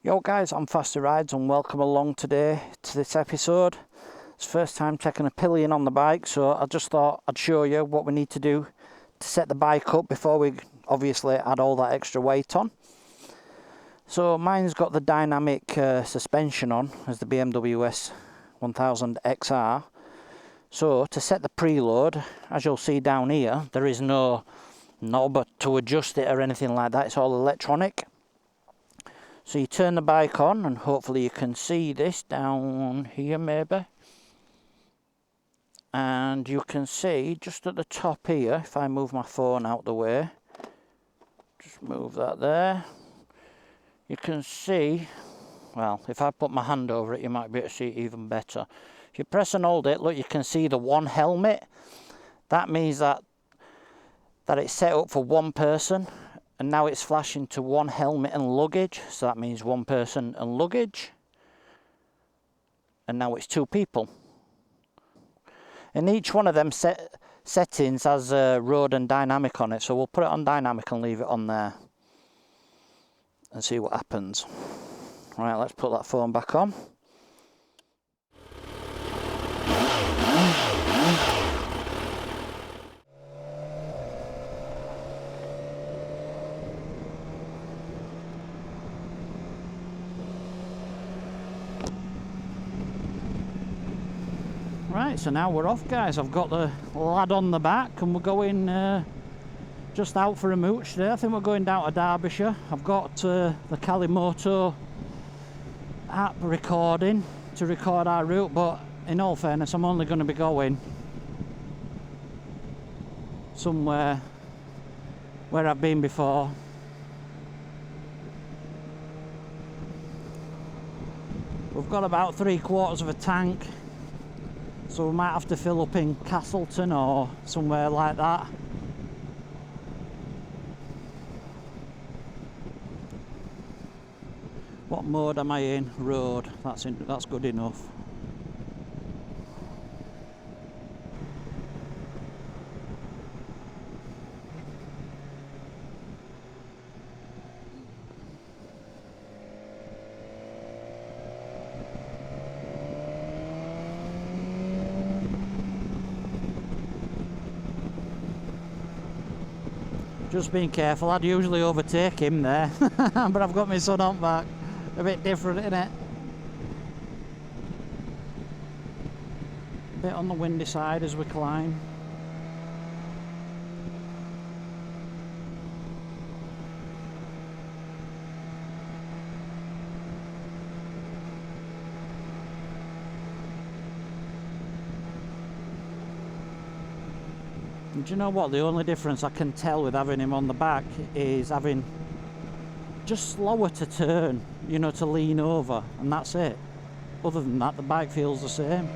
Yo guys, I'm Fasty Rides and welcome along today to this episode. It's the first time taking a pillion on the bike, so I just thought I'd show you what we need to do to set the bike up before we obviously add all that extra weight on. So mine's got the dynamic suspension on as the BMW S1000XR. So to set the preload, as you'll see down here, there is no knob to adjust it or anything like that. It's all electronic. So you turn the bike on, and hopefully you can see this down here maybe. And you can see just at the top here, if I move my phone out the way, just move that there, you can see, well, if I put my hand over it, you might be able to see it even better. If you press and hold it, look, you can see the one helmet. That means that it's set up for one person. And now it's flashing to one helmet and luggage, so that means one person and luggage. And now it's two people. And each one of them settings has road and dynamic on it, so we'll put it on dynamic and leave it on there and see what happens. Right, let's put that phone back on. Right, so now we're off, guys. I've got the lad on the back and we're going just out for a mooch today. I think we're going down to Derbyshire. I've got the Calimoto app recording to record our route, but in all fairness, I'm only going to be going somewhere where I've been before. We've got about 3/4 of a tank. So we might have to fill up in Castleton or somewhere like that. What mode am I in? Road. That's good enough. Just being careful, I'd usually overtake him there, but I've got my son on back. A bit different, isn't it? A bit on the windy side as we climb. Do you know what? The only difference I can tell with having him on the back is having just slower to turn, you know, to lean over, and that's it. Other than that, the bike feels the same.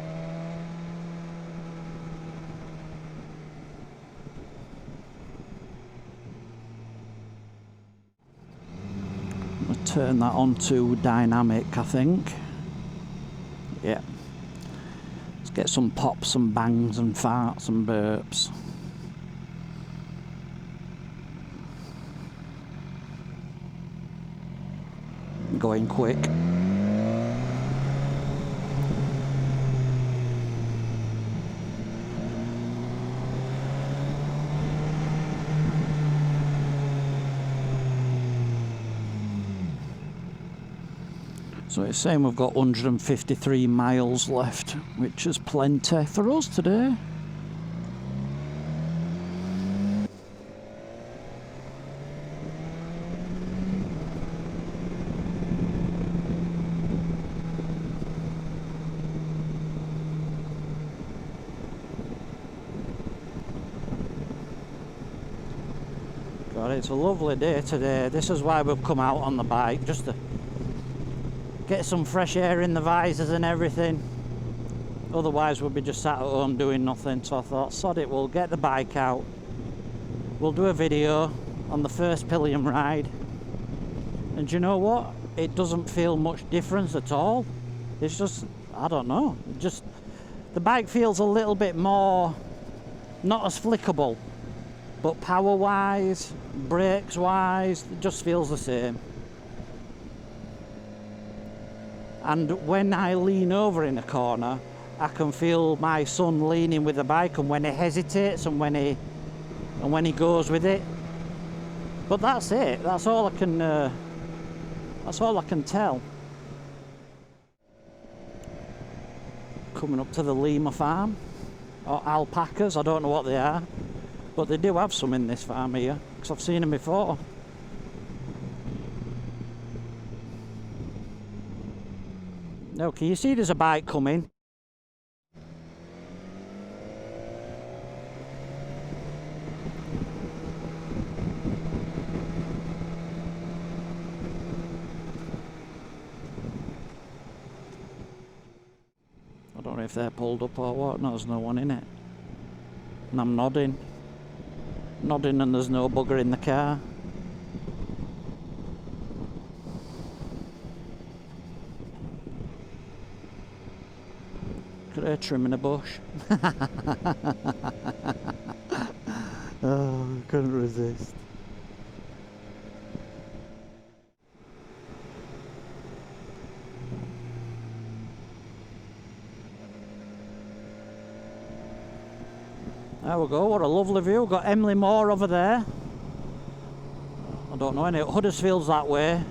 I'll turn that on to dynamic, I think. Yeah. Let's get some pops and bangs and farts and burps. Going quick. So it's saying we've got 153 miles left, which is plenty for us today. It's a lovely day today. This is why we've come out on the bike, just to get some fresh air in the visors and everything. Otherwise we'll be just sat at home doing nothing, so I thought, sod it, we'll get the bike out. We'll do a video on the first pillion ride. And you know what? It doesn't feel much difference at all. It's just, I don't know, just the bike feels a little bit more, not as flickable. But power wise, brakes wise, it just feels the same. And when I lean over in a corner, I can feel my son leaning with the bike, and when he hesitates and when he goes with it. But that's it. That's all I can tell. Coming up to the lemur farm, or alpacas, I don't know what they are, but they do have some in this farm here, because I've seen them before. Now, can you see there's a bike coming? I don't know if they're pulled up or what. No, there's no one in it. And I'm nodding. Nodding, and there's no bugger in the car. Look at her trimming a bush. Oh, couldn't resist. There we go, what a lovely view. We've got Emily Moor over there. I don't know any. Huddersfield's that way.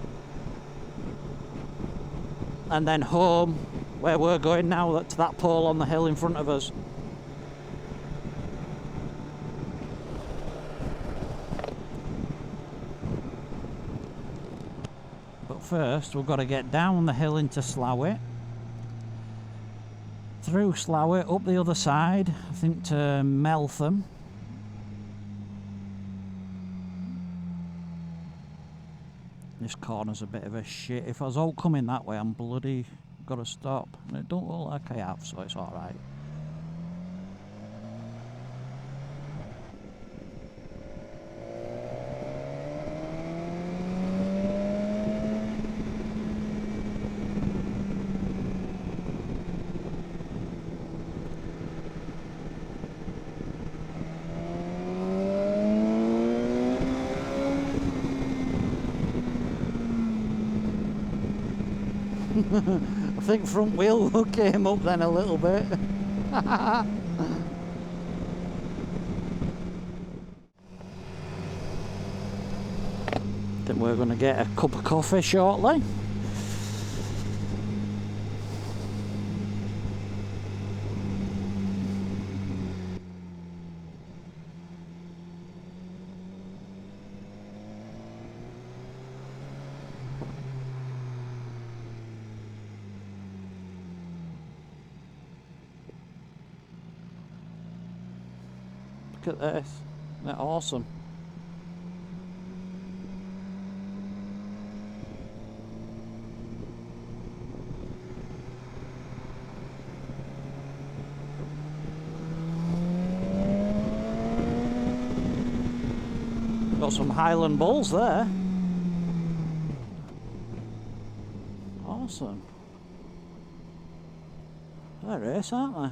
And then Holme, where we're going now, to that pole on the hill in front of us. But first, we've got to get down the hill into Slaithwaite. Through Slaithwaite, up the other side, I think to Meltham. This corner's a bit of a shit. If I was all coming that way, I'm bloody got to stop. And it don't look like I have, so it's alright. I think front wheel came up then a little bit. I think we're going to get a cup of coffee shortly. Look at this, isn't that awesome? Got some Highland bulls there. Awesome. They're race, aren't they?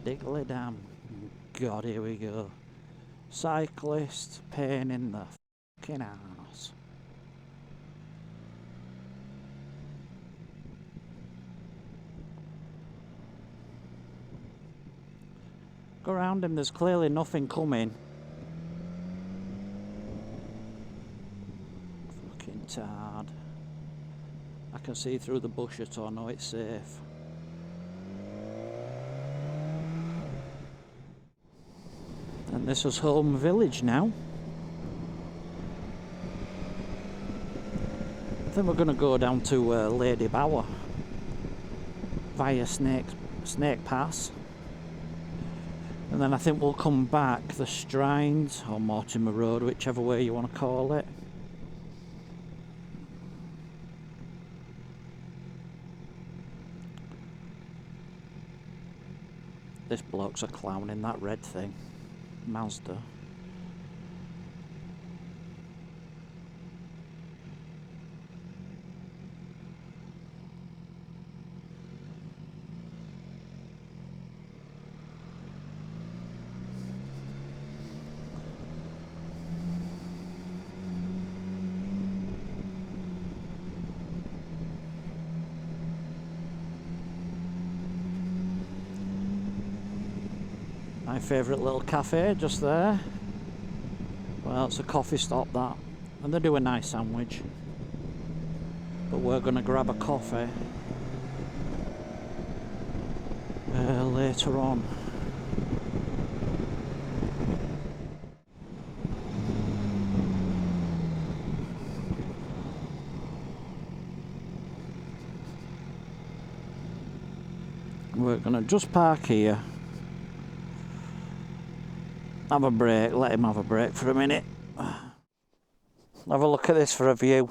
Diggly damn. God, here we go. Cyclist pain in the fucking ass. Go around him, there's clearly nothing coming. Fucking tard. I can see through the bushes, so I know it's safe. And this is Holme Village now. I think we're going to go down to Lady Bower via Snake Pass. And then I think we'll come back the Strines or Mortimer Road, whichever way you want to call it. This bloke's a clown in that red thing. Mazda. My favourite little cafe just there. Well, it's a coffee stop that, and they do a nice sandwich. But we're going to grab a coffee later on. We're going to just park here, have a break, let him have a break for a minute. Have a look at this for a view.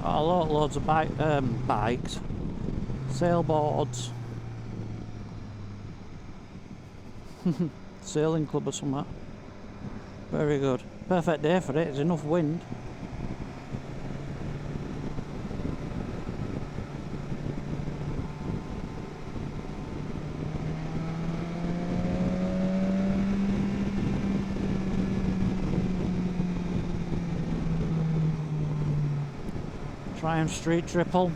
Oh, loads of bikes, sailboards, sailing club or something. Very good. Perfect day for it. There's enough wind. Try and street triple.